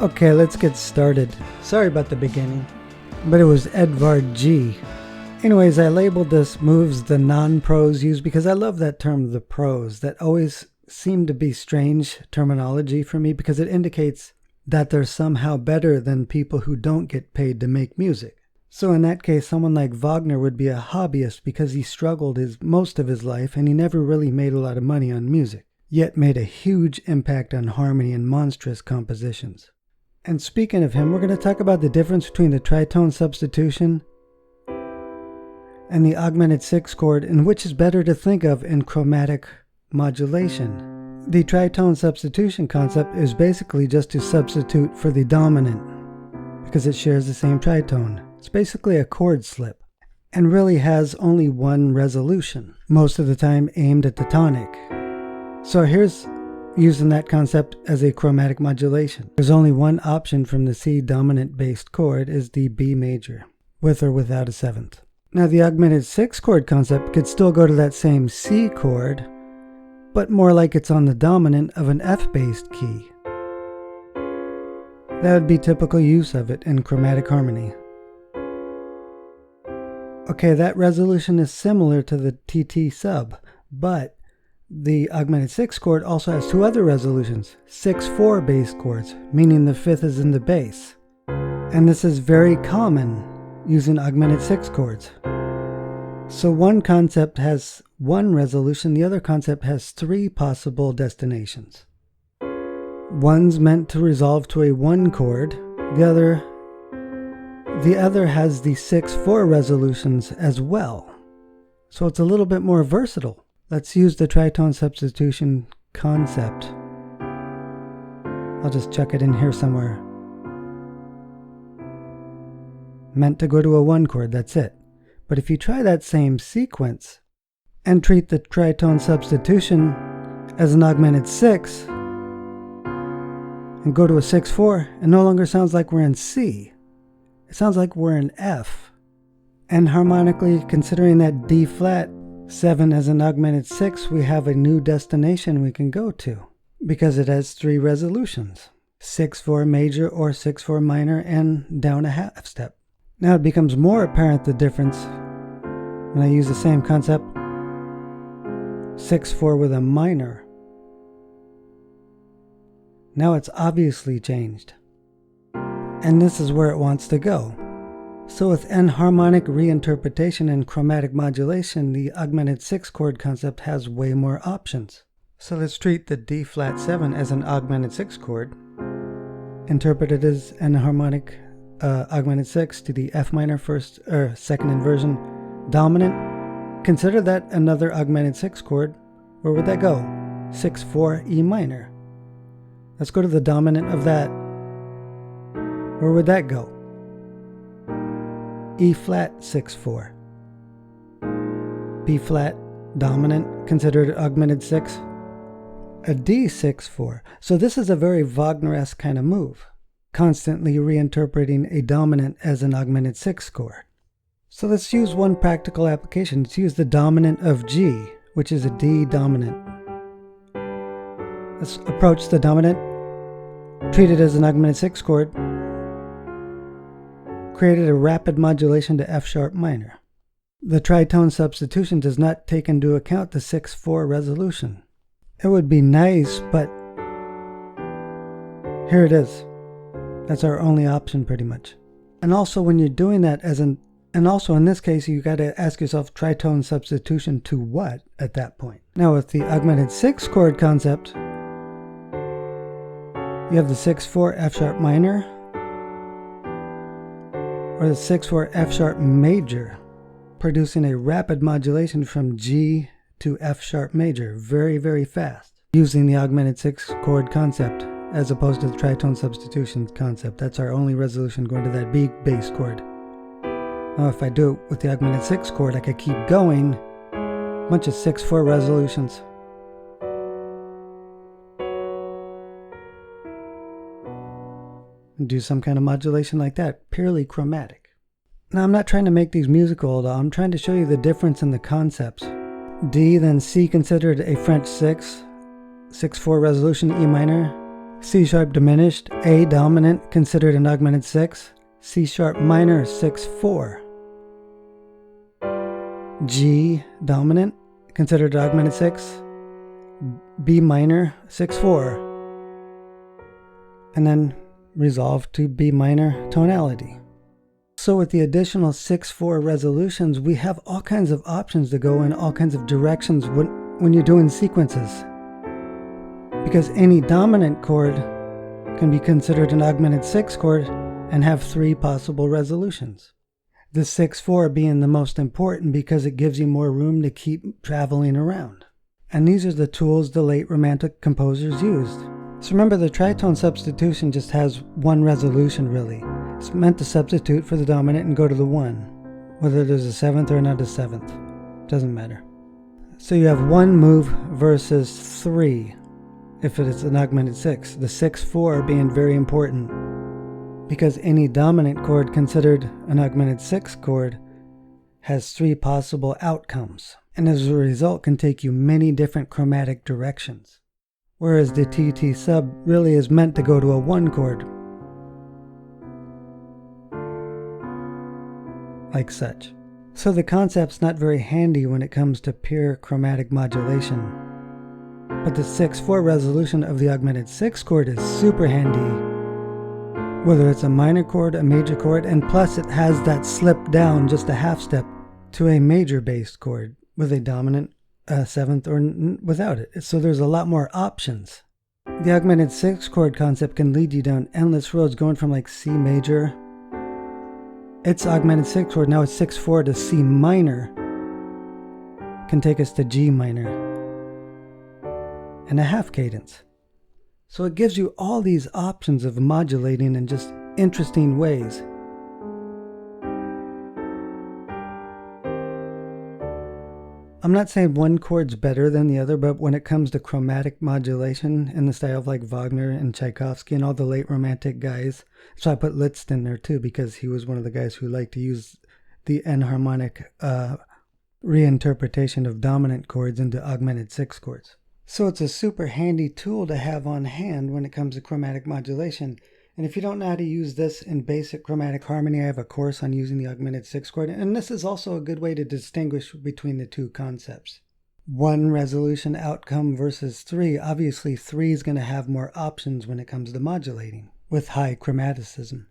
Okay, let's get started. Sorry about the beginning, but it was Edvard G. Anyways, I labeled this moves the non-pros use because I love that term, the pros. That always seemed to be strange terminology for me because it indicates that they're somehow better than people who don't get paid to make music. So in that case, someone like Wagner would be a hobbyist because he struggled most of his life and he never really made a lot of money on music, yet made a huge impact on harmony and monstrous compositions. And speaking of him, we're going to talk about the difference between the tritone substitution and the augmented sixth chord, and which is better to think of in chromatic modulation. The tritone substitution concept is basically just to substitute for the dominant because it shares the same tritone. It's basically a chord slip and really has only one resolution, most of the time aimed at the tonic. So here's using that concept as a chromatic modulation. There's only one option from the C dominant based chord is the B major, with or without a seventh. Now the augmented sixth chord concept could still go to that same C chord, but more like it's on the dominant of an F based key. That would be typical use of it in chromatic harmony. Okay, that resolution is similar to the TT sub, but the augmented sixth chord also has two other resolutions, 6/4 bass chords, meaning the fifth is in the bass. And this is very common using augmented sixth chords. So one concept has one resolution, the other concept has three possible destinations. One's meant to resolve to a one chord, the other has the 6/4 resolutions as well. So it's a little bit more versatile. Let's use the tritone substitution concept. I'll just chuck it in here somewhere. Meant to go to a one chord, that's it. But if you try that same sequence and treat the tritone substitution as an augmented six and go to a 6/4, it no longer sounds like we're in C. It sounds like we're in F. And harmonically, considering that D flat 7 as an augmented 6, we have a new destination we can go to because it has three resolutions, 6/4 major or 6/4 minor and down a half step. Now it becomes more apparent the difference when I use the same concept, 6/4 with a minor. Now it's obviously changed. And this is where it wants to go. So with enharmonic reinterpretation and chromatic modulation, the augmented sixth chord concept has way more options. So let's treat the D flat 7 as an augmented sixth chord, interpret it as enharmonic augmented sixth to the F minor first or second inversion dominant. Consider that another augmented sixth chord. Where would that go? 6/4 E minor. Let's go to the dominant of that. Where would that go? E flat 6/4. B flat dominant, considered augmented 6. A D 6/4. So this is a very Wagner-esque kind of move, constantly reinterpreting a dominant as an augmented sixth chord. So let's use one practical application. Let's use the dominant of G, which is a D dominant. Let's approach the dominant, treat it as an augmented sixth chord, created a rapid modulation to F sharp minor. The tritone substitution does not take into account the 6/4 resolution. It would be nice, but here it is. That's our only option pretty much. And also when you're doing that and also in this case, you got to ask yourself tritone substitution to what at that point? Now with the augmented sixth chord concept, you have the 6/4 F sharp minor, or the 6/4 F sharp major, producing a rapid modulation from G to F sharp major, very, very fast, using the augmented sixth chord concept as opposed to the tritone substitution concept. That's our only resolution, going to that B bass chord. Now if I do it with the augmented sixth chord, I could keep going, a bunch of 6/4 resolutions. And do some kind of modulation like that, purely chromatic. Now I'm not trying to make these musical at all, I'm trying to show you the difference in the concepts. D then C considered a French 6, 6/4 resolution E minor, C sharp diminished, A dominant, considered an augmented 6, C sharp minor 6/4, G dominant, considered an augmented 6, B minor 6/4, and then resolve to B minor tonality. So with the additional 6/4 resolutions, we have all kinds of options to go in all kinds of directions when you're doing sequences. Because any dominant chord can be considered an augmented 6 chord and have 3 possible resolutions. The 6/4 being the most important because it gives you more room to keep traveling around. And these are the tools the late Romantic composers used. So remember, the tritone substitution just has one resolution really. It's meant to substitute for the dominant and go to the 1. Whether there's a 7th or not a 7th, doesn't matter. So you have 1 move versus 3 if it is an augmented 6. The 6/4 being very important because any dominant chord considered an augmented 6 chord has 3 possible outcomes, and as a result can take you many different chromatic directions. Whereas the TT sub really is meant to go to a 1 chord, like such. So the concept's not very handy when it comes to pure chromatic modulation. But the 6/4 resolution of the augmented 6 chord is super handy, whether it's a minor chord, a major chord, and plus it has that slip down just a half step to a major bass chord with a dominant 7th or without it. So there's a lot more options. The augmented 6 chord concept can lead you down endless roads going from like C major. It's augmented 6 chord, now it's 6/4 to C minor, can take us to G minor, and a half cadence. So it gives you all these options of modulating in just interesting ways. I'm not saying one chord's better than the other, but when it comes to chromatic modulation in the style of like Wagner and Tchaikovsky and all the late Romantic guys, so I put Liszt in there too because he was one of the guys who liked to use the enharmonic reinterpretation of dominant chords into augmented 6 chords. So it's a super handy tool to have on hand when it comes to chromatic modulation. And if you don't know how to use this in basic chromatic harmony, I have a course on using the augmented 6 chord, and this is also a good way to distinguish between the two concepts. 1 resolution outcome versus 3. Obviously 3 is going to have more options when it comes to modulating with high chromaticism.